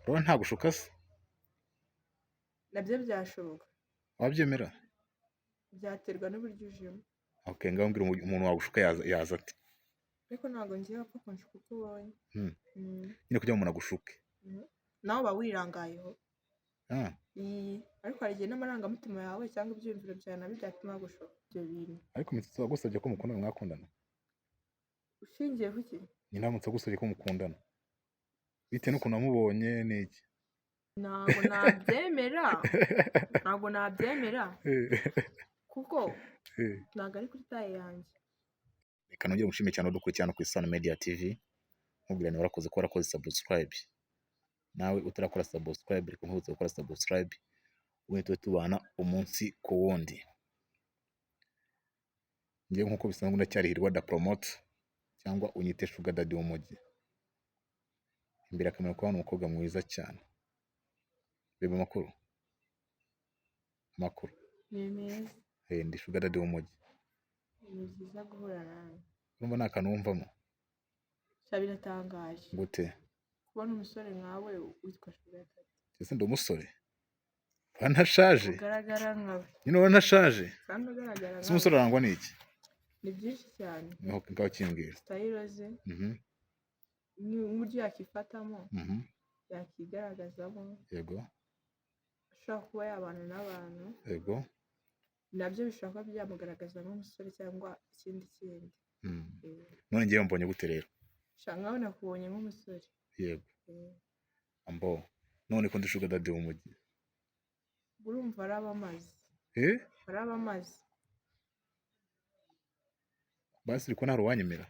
urabona nta gushuka se nabyo byashoboka, wabyemera? byaterwa n'uburyo ujemo. Okay, ngaho mbwira umuntu wagushuka yaza ati Ariko ntabwo ngiye wapfa kunshuka uko ubonye. nyine kugira ngo umuntu agushuke. Nawe uba wirangayeho. Ah, ariko hari igihe n'amarangamutima yawe cyangwa ibyiyumviro byawe nabyo byatuma bagushuka ibyo bintu. ariko Mitsutsu wagusabye ko mukundana mwakundana? Ushingiye ku ki? Ni ndamutse agusabye ko mukundana bitewe n'ukuntu wamubonye n'iki? Ntabwo nabyemera. Ntabwo nabyemera kuko ntabwo ari kuri taye yanjye. Reka nongere mushime cyane udukurikirana ku Isano Media TV, mubwira niba warakoze ko warakoze subscribe, nawe utarakora subscribe reka nkubutse gukora subscribe, ubundi tube tubana umunsi ku wundi. Ngiye nk'uko bisanzwe ndacyari Hirwa da Promote cyangwa unyite Sugar Daddy w'umujyi. Imbere akamera ko hano umukobwa mwiza cyane. Bebe makuru. Makuru. Ni meza. Ndi Sugar Daddy w'umujyi. Ni byiza guhura nawe. Urumva nta kantu wumvamo? Biratangaje. Gute? Kubona umusore nkawe witwa Sugar Daddy. Ese ndi umusore? Ntashaje? Ugaragara nkawe. Nyine urabona ntashaje? Kandi ugaragara nkawe. Ese umusore arangwa n'iki? Ni byinshi cyane. Ngaho kimbwira. Style ze. N'uburyo yakifatamo. Yakigaragazamo. Yego. Ashobora kuba yabana n'abantu. Yego. Nabyo bishobora kuba byamugaragaza nk'umusore cyangwa ikindi kindi. None ngewe mbonye gute rero? Nkaho nakubonye nk'umusore. Yego. Ambo. None ko ndi Sugar Daddy w'umujyi. Urumva araba amazi. Araba amazi. Basi uri ko nta ruwanyemera?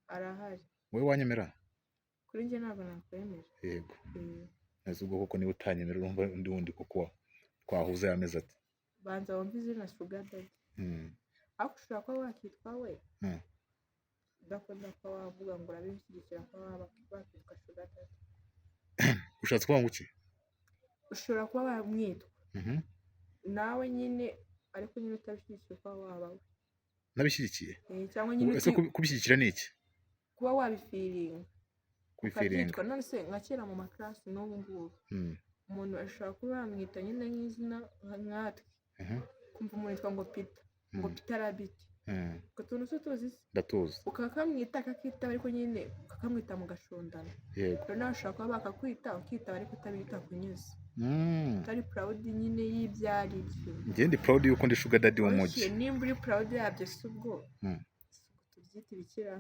Arahari. Wowe wanyemera? Kuri njye ntabwo nakwemera. Yego. Neza ubwo koko niba utanyemera urumva undi wundi koko twahuze yameze ati. Banza wumve izina Sugar Daddy. Ariko ushobora kuba wakitwa we. Udakunda ko wavuga ngo urabishyigikira ko wakitwa Sugar Daddy. Ushatse kuvuga ngo iki? Ushobora kuba wamwitwa. Nawe nyine ariko nyine utabishyigikiye ko waba we. Nabishyigikiye? Cyangwa nyine ese kubishyigikira ni iki? Kuba wabifiringa. Kubifiringa. None se nka kera mu makarasi n'ubu ngubu. Umuntu ashobora kuba yamwita nyine nk'izina nkatwe. Kumva umuntu yitwa ngo Peter. Ngo Peter Rabbit. Ngo tuntu se tuzi se? Ndatuzi. Ukakamwita akakitaba ariko nyine ukakamwita mu gashondana. Yego. Rero nawe ushobora kuba bakakwita ukitaba ariko utabita kunyuze. Utari proud nyine y'ibyari byo. Njye ndi proud yuko ndi Sugar Daddy w'umujyi. Nimba uri proud yabyo si ubwo. Tubyita ibikira.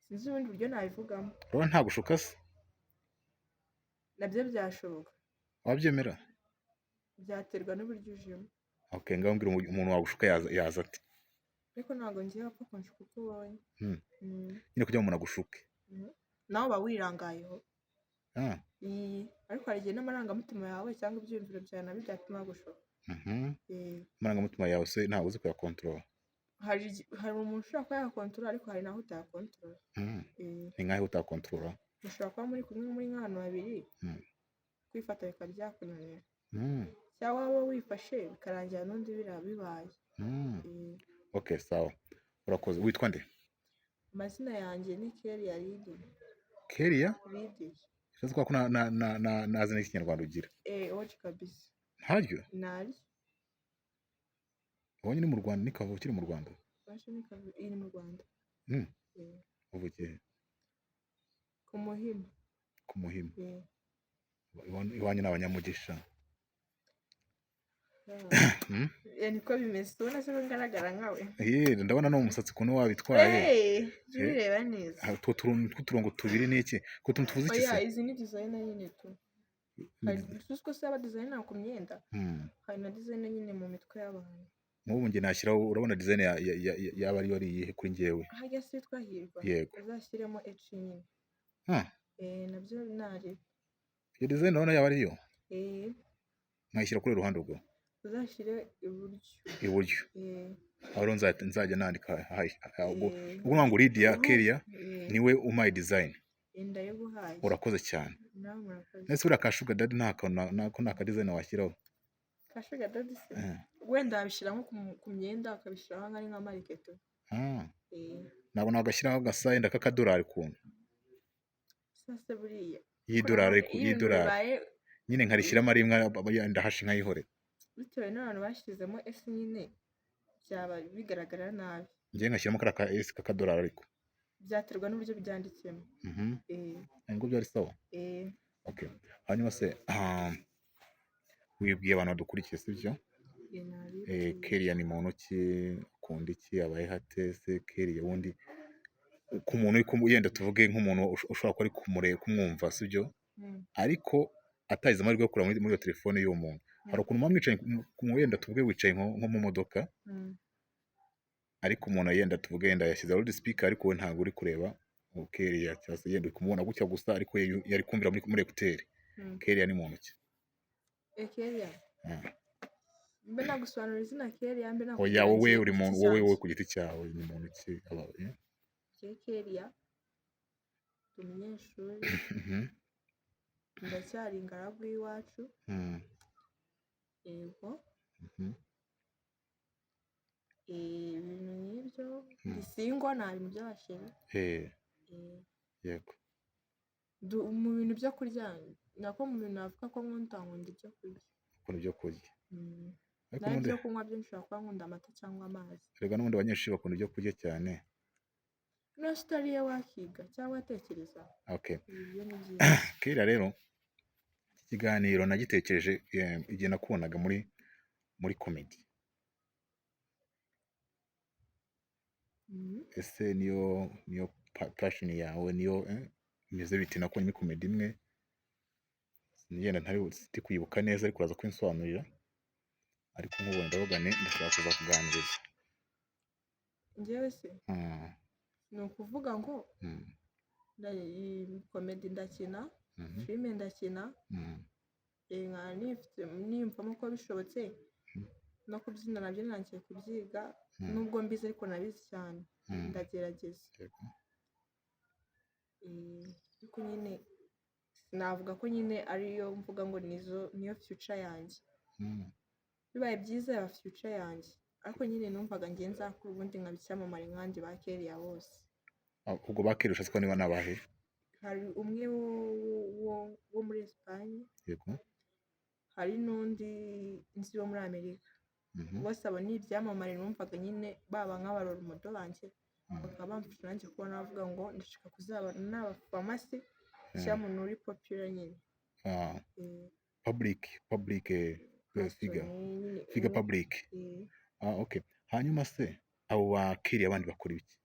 Sinzi ubundi buryo nabivugamo. Urabona nta gushuka se? Nabyo byashoboka. Wabyemera? Byaterwa n'uburyo ujemo. Okay, ngaho mbwira umuntu wagushuka yaza ati ariko ntabwo ngiye wapfa kunshuka uko ubonye. nyine kugira ngo umuntu agushuke. Nawe uba wirangayeho. Ariko hari igihe n'amarangamutima yawe cyangwa ibyiyumviro byawe nabyo byatuma bagushuka. Amarangamutima yawe se ntabwo uzi kuyakontorora? Hari umuntu ushobora kuba yakontorora ariko hari naho utayakontorora. Ni nkaho utayakontorora? Mushobora kuba muri kumwe muri nk'ahantu babiri kwifata bikaba byakunanira. Cyangwa wowe wifashe bikarangira n'undi bibaye. Okay, sawa. Urakoze. Witwa nde? Amazina yanjye ni Kelia Lidi. Kelia? Lidi. Ushaka ko nazi n'ikinyarwanda ugira? Oji kabisa. Ntaryo? Nari. Wowe ni mu Rwanda ni kava ukiri mu Rwanda? Bashe ni kava iri mu Rwanda. Uvugiye? Ku Muhima. Ku Muhima. Iwanyu n'abanyamugisha. Niko bimeze ubona se ko ngaragara nkawe. Ndabona no umusatsi ukuntu wabitwaye. Bireba neza. Utwo turongo tubiri ni iki? Ko tuvuze iki se? Izi ni designer nyine tu. Hari ko se aba designer ku myenda. Hari na designer nyine mu mitwe y'abantu. Nk'ubu njye nashyiraho urabona design yaba ari iyihe kuri njyewe? Hajya se twahirwa. Yego. Uzashyiremo H nyine. Nabyo nari. Iyo design urabona yaba ariyo? Nkayishyira kuri ruhande rwo. Uzashyire iburyo. Iburyo. Aho nzajya nandika ubwo ngo Lydia Kelia niwe umaye design. Ndayeguhaye. Urakoze cyane. Nawe murakoze. Nese ura ka Sugar Daddy naka design washyiraho? Ka Sugar Daddy se? Wenda wabishyira nko ku myenda ukabishyiraho nk'ari nka marketo. Ntabwo nagashyiraho agasayenda k'akadolari kuntu. sasa buriya y'idolari iyo ibintu bibaye nyine nkarishyiramo rimwe ndahashe nkayihorera bitewe n'abantu bashyizemo ese nyine byaba bigaragara nabi njye ngashyiramo kariya ka esi k'akadolari ariko byaterwa n'uburyo byanditsemo ntabwo byari sawa okay hanyuma se wibwiye abantu badukurikiye sibyo Kellia ni muntu ki akunda iki abaye hatese Kellia wundi ku muntu yenda tuvuge nk'umuntu ushobora kuba ari kumwumva sibyo ariko atagize amahirwe yo kureba muri iyo telefone y'uwo muntu hari ukuntu muba mwicaye wenda tuvuge wicaye nko mu modoka ariko umuntu yenda tuvuge yenda yashyize loud speaker ariko we ntabwo uri kureba Kellia cyangwa se yenda uri kumubona gutya gusa ariko yari kumvira muri ekuteri Kellia ni muntu ki Kellia mbe nagusobanurira izina Kellia mbe oya wowe uri muntu wowe ku giti cyawe ni muntu ki Kellia umunyeshuri ndacyari ingaragu y'iwacu yego ibintu nk'ibyo bisingwa nta bintu by'abasheri yego mu bintu byo kurya nako mu bintu navuga ko nkunda ibyo kurya ukunda ibyo kurya naho ibyo kunywa byo nshobora kuba nkunda amata cyangwa amazi rega n'ubundi abanyeshuri bakunda ibyo kurya cyane niba utariye wakiga cyangwa watekereza ibyo ni byiza Kellia rero iki kiganiro nagitekereje igihe nakubonaga muri komedi ese niyo passion yawe niyo imeze biti nako muri komedi imwe yenda ntari kwibuka neza ariko uraza kwinsobanurira ariko nk'ubu ndabogane ndashaka kuza kuganiriza njyewe se ni ukuvuga ngo komedi ndakina filime ndakina niyumvamo ko bishobotse no kubyina nabyo nangiye kubyiga nubwo mbizi ariko nabizi cyane ndagerageza ariko nyine navuga ko nyine ariyo mvuga ngo niyo future yanjye bibaye byiza yaba future yanjye ariko nyine numvaga ngiye nzakura ubundi nkaba icyamamare nk'abandi ba Kellia bose ubwo ba Kellia ushatse ko niba nabahe hari umwe wo muri Espagne yego hari n'undi nzi wo muri Amerika bose abo ni ibyamamare numvaga nyine baba nk'abarora umudo banjye bakaba bamfasha nanjye kuba navuga ngo ndashaka kuzaba n'abafamasi cyangwa umuntu uri popular nyine public figure public okay hanyuma se abo ba Kellia abandi bakora iki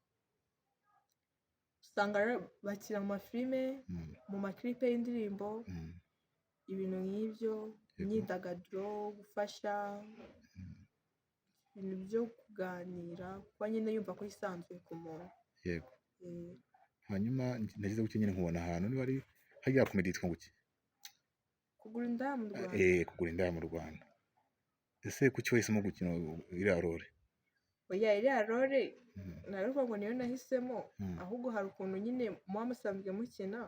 usanga bakina mu mafilime mu maklipe y'indirimbo ibintu nk'ibyo imyidagaduro gufasha ibintu byo kuganira kuba nyine yumva ko yisanzuye ku muntu yego hanyuma nagize gutya nyine nkubona ahantu niba ari hajya komedi yitwa ngo iki kugura indaya mu Rwanda kugura indaya mu Rwanda ese kuki wahisemo gukina iriya role oya iriya role naruvuga ngo niyo nahisemo ahubwo hari ukuntu nyine muba musanzwe mukina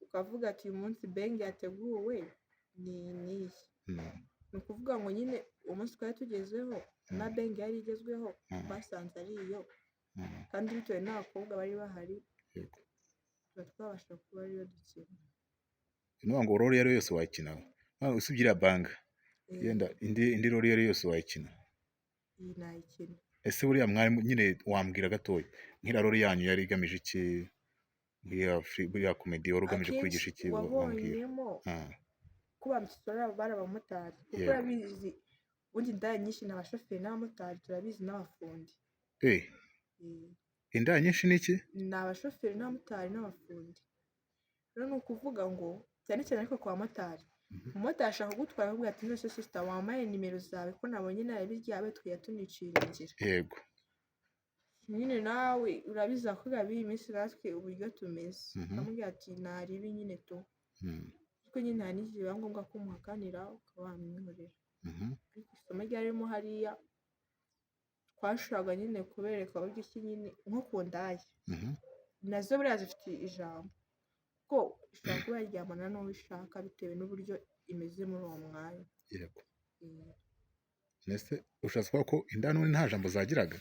ukavuga ati uyu munsi beng yateguwe ni iyi ni ukuvuga ngo nyine umunsi twari tugezeho na beng yari igezweho twasanze ari iyo kandi bitewe n'abakobwa bari bahari tuba twabasha kuba ariyo dukina ni ngo role iyo ari yo yose wayikina usibye iriya banga yenda indi role iyo ari yo yose wayikina iyi nayikina ese buriya mwarimu nyine wambwira gatoya nk'iriya role yanyu yari igamije iki buriya komedi wari ugamije kwigisha iki wabonyemo ko bamusora bari abamotari kuko urabizi ubundi indaya nyinshi ni abashoferi n'abamotari turabizi n'abafundi indaya nyinshi ni iki ni abashoferi n'abamotari n'abafundi rero ni ukuvuga ngo cyane cyane ariko ku bamotari umumotari ashaka kugutwara akubwira ati nose sisita wambaye nimero zawe ko nabonye nabi ryawe twiya tunicira inzira yego nyine nawe urabizi ko gabi iminsi natwe uburyo tumeze ukamubwira ati naribi nyine to ariko nyine hari n'igihe biba ngombwa ko umuhakanira ukaba wamwihorera ariko isomo ryarimo hariya twashoboraga nyine kubereka uburyo ki nyine nko ku ndaya nazo buriya zifite ijambo ko ishobora kuba yaryamana n'uwo ishaka bitewe n'uburyo imeze muri uwo mwanya yego mbese ushatse kuvuga ko indaya none nta jambo zagiraga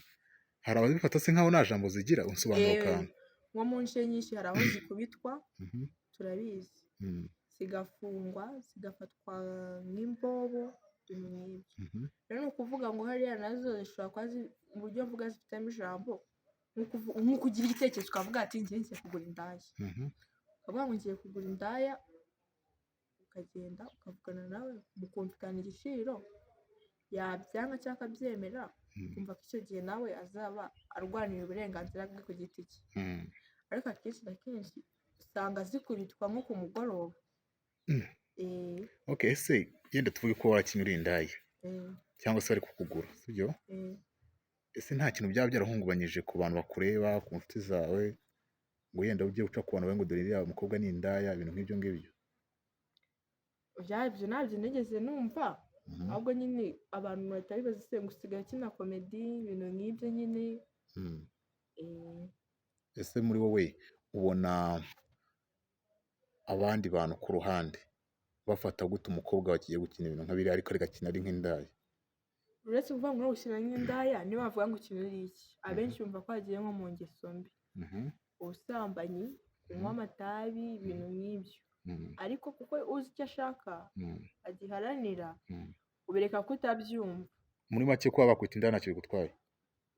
hari ababifata se nkaho nta jambo zigira unsobanura akantu nko mu nce nyinshi hari aho zikubitwa Mhm. turabizi zigafungwa zigafatwa nk'imbobo ibintu nk'ibyo Mhm. rero ni ukuvuga ngo hariya nazo zishobora kuba mu buryo mvuga zifitemo ijambo nk'uko ugira igitekerezo ukavuga ati ngiye kugura indaya Mhm. ukavuga ngo ngiye kugura indaya ukagenda ukavugana nawe mukumvikana igiciro yabyanga cyangwa akabyemera ukumva ko icyo gihe nawe azaba arwanira uburenganzira bwe ku giti cye ariko akenshi na kenshi usanga zikubitwa nko ku mugoroba okay ese yenda tuvuge ko warakinnye uri indaya cyangwa se bari kukugura sibyo ese nta kintu byaba byarahungabanyije ku bantu bakureba ku nshuti zawe ngo yenda ujye uca ku bantu bawe ngo dore iriya mukobwa ni indaya ibintu nk'ibyo ngibyo ibyo ntabyo nigeze numva ahubwo nyine abantu bahita bibaza ngo usigaye ukina komedi ibintu nk'ibyo nyine ese muri wowe ubona abandi bantu ku ruhande bafata gute umukobwa wagiye gukina ibintu nka biriya ariko agakina ari nk'indaya uretse kuvuga ngo gukina nk'indaya niba bavuga ngo ukina uri iki abenshi bumva ko hagiye nko mu ngeso mbi ubusambanyi kunywa amatabi ibintu nk'ibyo ariko kuko uzi icyo ashaka agiharanira ubereka ko utabyumva muri make kuba bakwita indaya ntacyo bigutwaye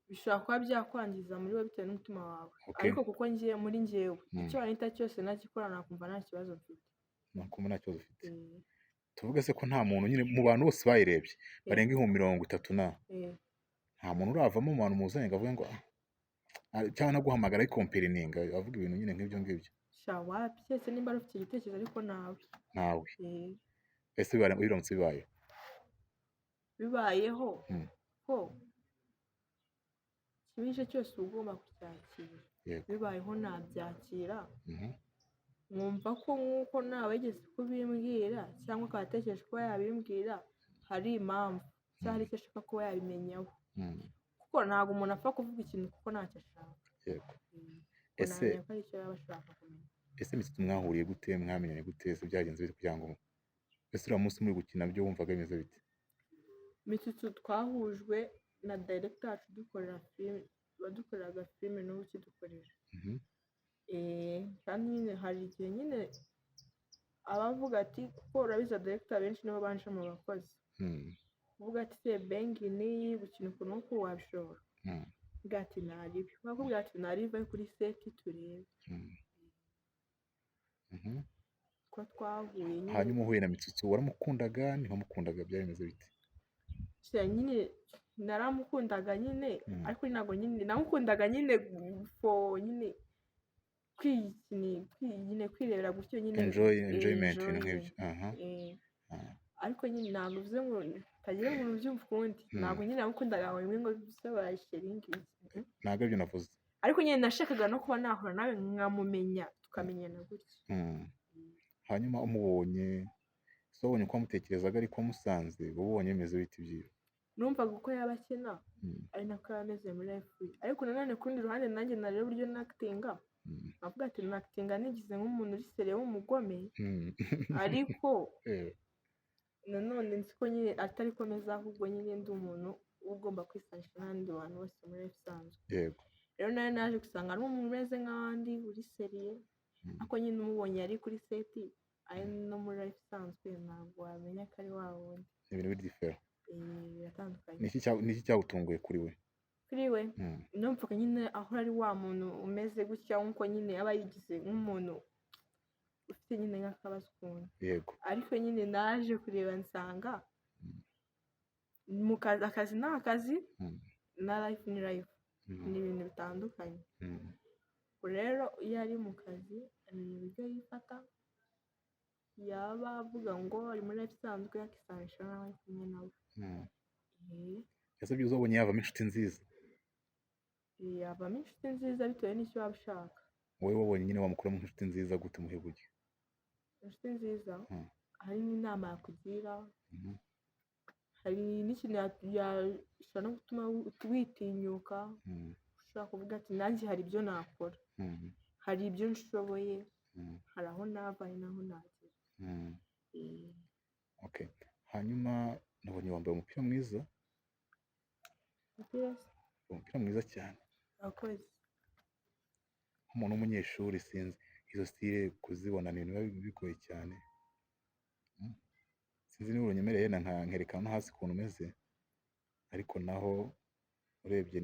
bishobora kuba byakwangiza muri we bitewe n'umutima wawe ariko kuko muri njyewe icyo wanita cyose nagikora nakumva nta kibazo mfite nakumva nta kibazo ufite tuvuge se ko nta muntu nyine mu bantu bose bayirebye barenga 30,000 nta muntu uravamo mu bantu muzanye ngo avuge ngo cyangwa naguhamagara ayikomperininga avuga ibintu nyine nk'ibyo ngibyo wapi cyese nimba ufite igitekerezo ariko nawe ese biramutse bibayeho ko ikibije cyose uba ugomba kucyakira bibayeho nabyakira mwumva ko nk'uko nawe wigeze kubimbwira cyangwa ukaba atekereje kuba yabimbwira hari impamvu cyangwa hari icyo ashaka kuba yabimenyaho kuko ntabwo umuntu apfa kuvuga ikintu kuko ntacyo ashaka ese ko ari icyo yaba ashaka kumenya ese Mitsutsu mwahuriye gute mwamenyanye gute ese byagenze bite kugira ngo ese uriya munsi muri gukina byo wumvaga bimeze bite Mitsutsu twahujwe na director wacu dukoreraga filime n'ubu ukidukorera kandi nyine hari igihe nyine abavuga ati kuko urabiza director benshi nibo banje mu bakozi uvuga ati se bengi niyi gukina ukuntu nk'uko wabishobora uvuga ati naribi bakubwira ati naribi kuri seti turebe ko twahuye nyine hanyuma uhuye na Mitsutsu waramukundaga ntiwamukundaga byabimeze bite nyine naramukundaga nyine ariko ntabwo nyine namukundaga nyine nyine kwirebera gutyo nyine enjoyment ibintu nk'ibyo ariko nyine ntabwo bivuze ngo utagira umuntu ubyumva ukundi ntabwo nyine namukundaga ngo rimwe ngo bisobaye sheringi ntabwo ibyo navuze ariko nyine nashakaga no kuba nahura nawe nkamumenya tukamenyana gutya hanyuma umubonye so wabonye uko wamutekerezaga ariko wamusanze ubonye bimeze bite ibyiwe numvaga uko yaba akina ari nako yaba ameze muri life ariko nanone ku rundi ruhande nanjye nareba uburyo nakitinga navuga ati nakitinga nigize nk'umuntu uri seriye w'umugome ariko nanone nzi ko nyine atari ko meza ahubwo nyine ndi umuntu ugomba kwisanisha n'abandi bantu bose muri life isanzwe rero nawe naje gusanga ari umuntu umeze nk'abandi uri seriye ariko nyine umubonye ari kuri seti ari no muri life isanzwe ntabwo wamenya ko ari wa wundi ibintu biri difera biratandukanye ni iki cyagutunguye kuri we numvaga nyine aho ari wa muntu umeze gutya nk'uko nyine aba yigize nk'umuntu ufite nyine nk'akabazo ukuntu ariko nyine naje kureba nsanga mu kazi akazi ni akazi na life ni life ni ibintu bitandukanye rero iyo ari mu kazi amenya uburyo yifata yaba avuga ngo ari muri life isanzwe yakisanisha n'aho ari kumwe nawe ese byo uzabonye yavamo inshuti nziza yavamo inshuti nziza bitewe n'icyo waba ushaka wowe wabonye nyine wamukuramo inshuti nziza gute muhe buryo inshuti nziza hari n'inama yakugira hari n'ikintu yashobora no gutuma witinyuka ushobora kuvuga ati nanjye hari ibyo nakora hari ibyo nshoboye hari aho nava hari n'aho nagera hanyuma nabonye wambaye umupira mwiza umupira mwiza cyane nk'umuntu w'umunyeshuri sinzi izo style kuzibona ni ibintu biba bigoye cyane. Sinzi niba unyemereye yenda nkerekana no hasi ukuntu umeze, ariko naho urebye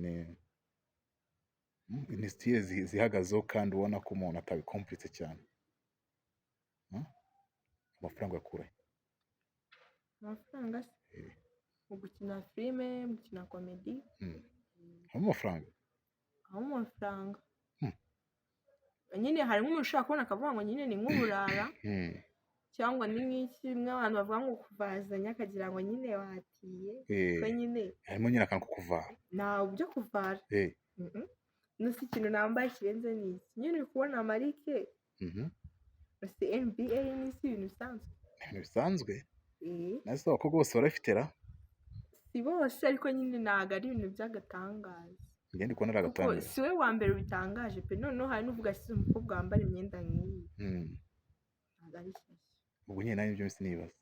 ni style zihagazeho kandi ubona ko umuntu atabikompletse cyane. Amafaranga yakura he? Amafaranga se mu gukina filime, mu gukina komedi, habamo amafaranga? habamo amafaranga. Nyine harimo umuntu ushobora kubona akavuga ngo nyine ni nk'uburara cyangwa ni nk'iki, bimwe abantu bavuga ngo kuvazanya akagira ngo nyine watiye, ko nyine harimo nyine akantu ko kuvara. ntawe byo kuvara. Nusi ikintu nambaye kirenze ni iki, nyine uri kubona amarike ese NBA n'isi ibintu bisanzwe. Ibintu bisanzwe? Nase abakobwa bose barabifite ra? Si bose, ariko nyine ntabwo ari ibintu by'agatangaza. Njye ndi kubona ari agatangaza. Si we wa mbere ubitangaje pe, noneho hari n'uvuga ati umukobwa wambara imyenda nk'iyi. Ntabwo ari shyashya. Ubwo nyine nawe ibyo mbese nibaza.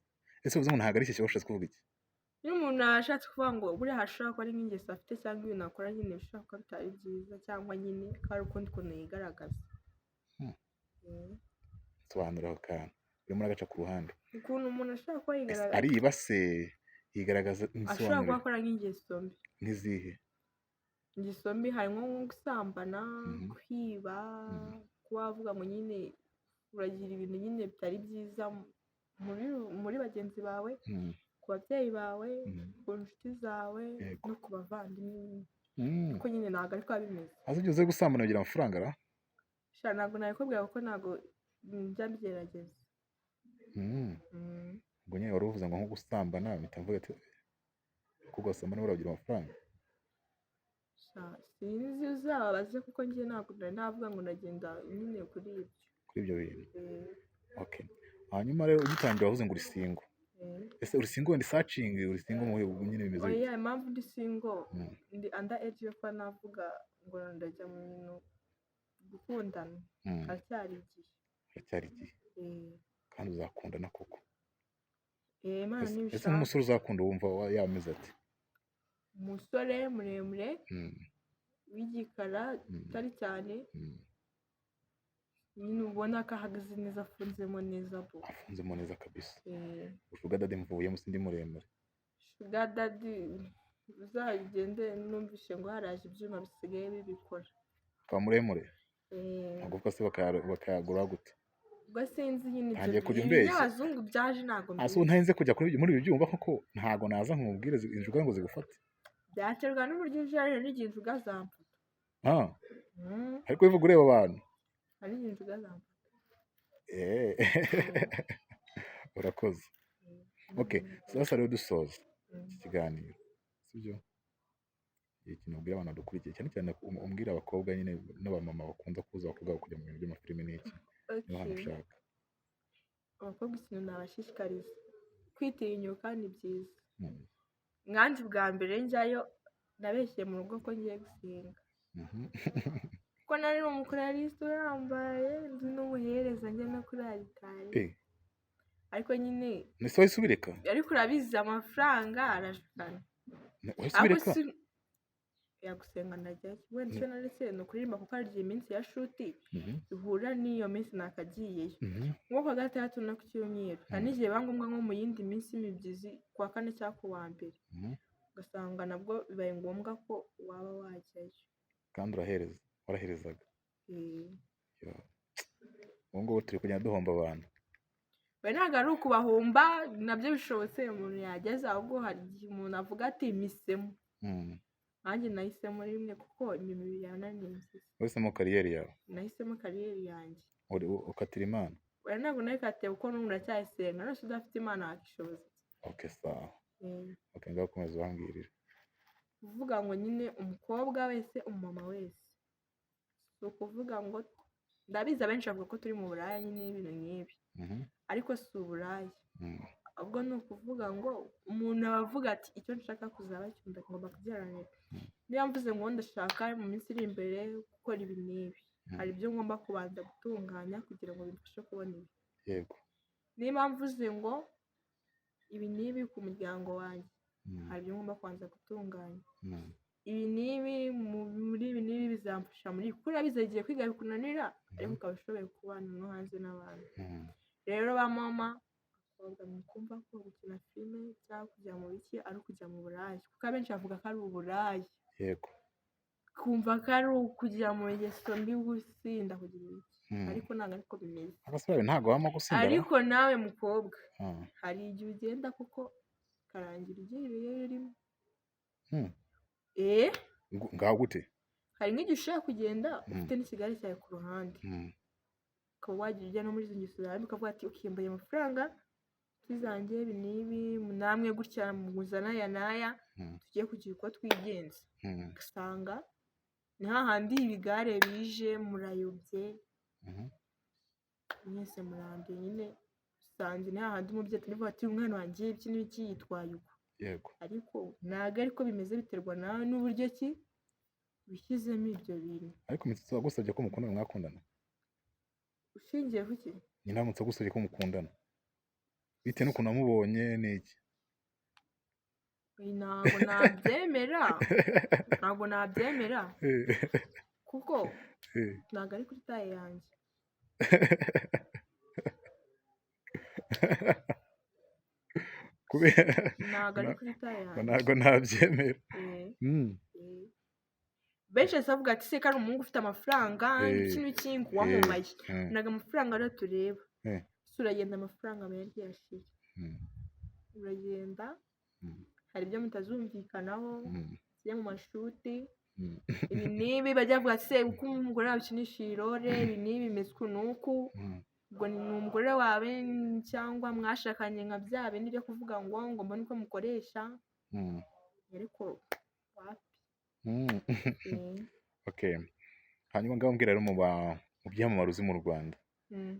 Ese uvuze ngo ntabwo ari shyashya washatse kuvuga iki? Iyo umuntu ashatse kuvuga ngo buriya hashobora kuba ari nk'ingeso afite cyangwa ibintu akora nyine bishobora kuba bitari byiza, cyangwa nyine ko hari ukundi kuntu yigaragaza. Sobanura ako kantu urimo uragaca ku ruhande. Ukuntu umuntu ashobora kuba yigaragaza. Ariba se yigaragaza ashobora kuba akora nk'ingeso mbi. Nk'izihe? Ingeso mbi harimo nko gusambana, kwiba, kuba wavuga ngo nyine uragira ibintu nyine bitari byiza muri bagenzi bawe, ku babyeyi bawe, ku nshuti zawe, no ku bavandimwe. Kuko nyine ntabwo ariko biba bimeze. Azi ibyo uze gusambana ugira amafaranga ra? Ntabwo nabikubwira kuko ntabwo njya mbyerageza. Ubwo nyine wari uvuze ngo nko gusambana mpita mvuga ati ko gusambana baragira amafaranga. Sinzi uzababaze kuko njye ntabwo navuga ngo ndagenda nyine kuri ibyo bintu. Okay. Hanyuma rero ugitangira wavuze ngo uri single. Ese uri single ndi searching, uri single mu nyine bimeze bite? Oya, impamvu ndi single ndi under age yo kuba navuga ngo ndajya mu bintu gukundana. Haracyari igihe. Kandi uzakundana koko? Imana nibishaka. Ese nk'umusore uzakunda wumva yameze ati? Umusore muremure w'igikara utari cyane, nyine ubona ko ahagaze neza, afunzemo neza. Afunzemo neza kabisa. Sugar daddy mvuyemo sindi muremure. Sugar daddy uzagende numvishe ngo haraje ibyuma bisigaye bibikora. Kwa muremure? Ntabwo se bakayagura gute? Ubwo sinzi nyine ibyo by'abazungu byaje ntabwo mbizi. Ase ntahenze kujya muri ibi byumva koko ntabwo naza nkubwire injuga ngo zigufate. Byaterwa n'uburyo ujyaje n'igihe injuga zamfata. Ariko bivuga ureba abantu. Hari injuga zamfata. Urakoze. Okay, sasa rero dusoza iki kiganiro. Sibyo? Ikintu ubwira abantu dukurikiye cyane cyane umbwira abakobwa nyine n'abamama bakunda kuza bakubwira kujya mu bintu by'amafilime n'iki. Ushaka abakobwa ikintu nabashishikariza kwitinyuka ni byiza. Mwanjye bwa mbere njyayo nabeshye mu rugo ko ngiye gusenga, ko nari umukoraliste urambaye nzi n'umuhereza njya no kuri alitari, ariko nyine nese wayisubireka, ariko urabizi amafaranga arashukana. Wayisubireka yagusenga ndajya wenda cyo naretse no kuririmba kuko ari iminsi ya shuti ihura n'iyo minsi nakagiyeyo nko kwa gatandatu no ku cyumweru, nanigiye bangombwa nko mu yindi minsi mibyizi kwa kane cyangwa ku wa mbere, ugasanga nabwo bibaye ngombwa ko waba wajyayo kandi waraherezaga. Ubu ngubu turi kujya duhomba abantu. We ntabwo ari ukubahomba, nabyo bishobotse umuntu yageza, ahubwo hari igihe umuntu avuga ati misemo. Nanjye nahisemo rimwe kuko imibiri yananiye. Wahisemo kariyeri yawe? Nahisemo kariyeri yanjye. Ukatira Imana? We ntabwo nayikatiye kuko n'umuntu aracyayisenga, none se udafite Imana wakishoboza. Okay, sawa. Okay, ngaho komeza ubambwirire. Uvuga ngo nyine umukobwa wese, umumama wese, si ukuvuga ngo ndabizi abenshi bavuga ko turi mu buraya nyine ibintu nk'ibi, ariko si uburaya, ahubwo ni ukuvuga ngo umuntu aba avuga ati icyo nshaka kuzaba cyo ngomba kugiharanira. Niyo mvuze ngo ndashaka mu minsi iri imbere gukora ibi n'ibi, hari ibyo ngomba kubanza gutunganya kugira ngo bimfashe kubona ibi. Yego. Niba mvuze ngo ibi n'ibi ku muryango wanjye, hari ibyo ngomba kubanza gutunganya. ibi n'ibi muri ibi n'ibi bizamfasha muri kuko urabizi igihe kwiga bikunanira ariko ukaba ushoboye kubana no hanze n'abantu rero ba mama abakobwa mukumva ko gukina filime cyangwa kujya mu biki ari ukujya mu burayi kuko abenshi bavuga ko ari uburayi yego kumva ko ari ukujya mu ngeso mbi gusinda kugira iki ariko ntabwo ariko bimeze abasore ntabwo bama gusinda ariko nawe mukobwa hari igihe ugenda kuko karangira igihe birimo ngaho gute hari nk'igihe ushaka kugenda ufite n'ikigali cyawe ku ruhande ukaba wagira ujya no muri izo ngeso zawe ukavuga ati ukiyambaye amafaranga tuzange ibi n'ibi namwe gutya muzana aya n'aya tugiye kugira uko twigenza ugasanga ni hahandi ibigare bije murayobye mwese murambiye nyine usanze ni hahandi umubyeyi tunivuga ati umwana wanjye iki n'iki yitwaye uko yego ariko ntabwo ariko bimeze biterwa nawe n'uburyo ki wishyizemo ibyo bintu ariko Mitsutsu wagusabye ko mukundana mwakundana ushingiye ku ki nyina Mitsutsu wagusabye ko mukundana bitewe n'ukuntu wamubonye n'iki ntabwo nabyemera kuko ntabwo ari kuri taye yanjye ntabwo ari kuri taye yanjye ntabwo nabyemera benshi bavuga ati se ko ari umuhungu ufite amafaranga iki n'iki wamamaye ntabwo amafaranga rero tureba uragenda amafaranga menshi yashize uragenda hari ibyo mutazumvikanaho kijya mu mashuti ibi n'ibi bajya bavuga ati se uko umugore wawe ukinisha irore ibi n'ibi bimeze uku n'uku ubwo ni umugore wawe cyangwa mwashakanye nka bya bindi byo kuvuga ngo mbone uko mukoresha ariko wapi okay hanyuma ngaho mbwira rero mu byamamare uzi mu Rwanda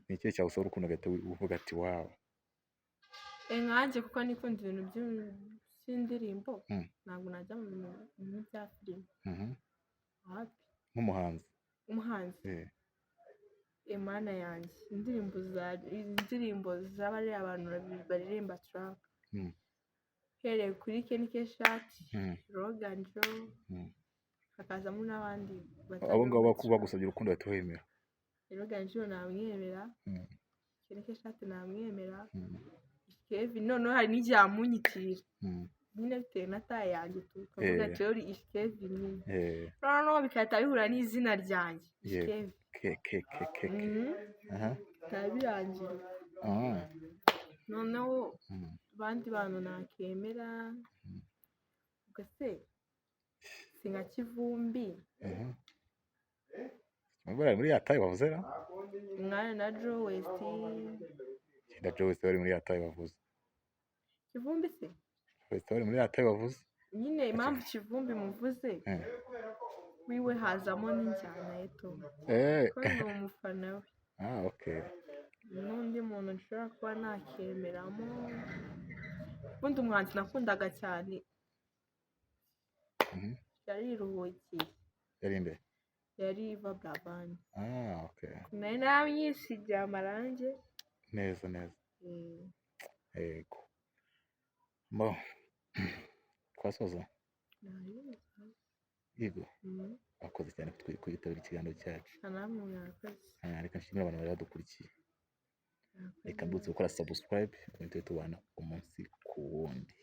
ni ikihe cyawe usaba urukundo ugahita uvuga ati wawe nkanjye kuko nikunda ibintu by'indirimbo ntabwo najya mu bintu bya filime nk'umuhanzi Imana yanjye indirimbo z'abari abantu baririmba trap hereye kuri Ken Keshati Logan Joe hakazamo n'abandi abo ngabo bagusabye urukundo bahita wemera Logan Joe namwemera Ken Keshati namwemera Kevin noneho hari n'igihe amunyitira nyine bitewe na taye yanjye tukavuga ati uri Kevin nyine noneho bigahita bihura n'izina ryanjye Kevin birangira noneho abandi bantu nakemera ugase si nka Kivumbi muri yataye bavuze ra umwana na Joe West bari muri yataye bavuze Kivumbi se bari muri yataye bavuze nyine impamvu Kivumbi muvuze wiwe hazamo n'injyana yeto ko ni umufana we okay n'undi muntu nshobora kuba nakemeramo ubundi umuhanzi nakundaga cyane yariruhukiye yari Iva Brabant okay nayo namwisigiye amarange neza yego twasoza yego akoze cyane kwitabira ikiganiro cyacu reka nshimire abantu bari badukurikiye reka ndutse gukora subscribe tubana umunsi ku wundi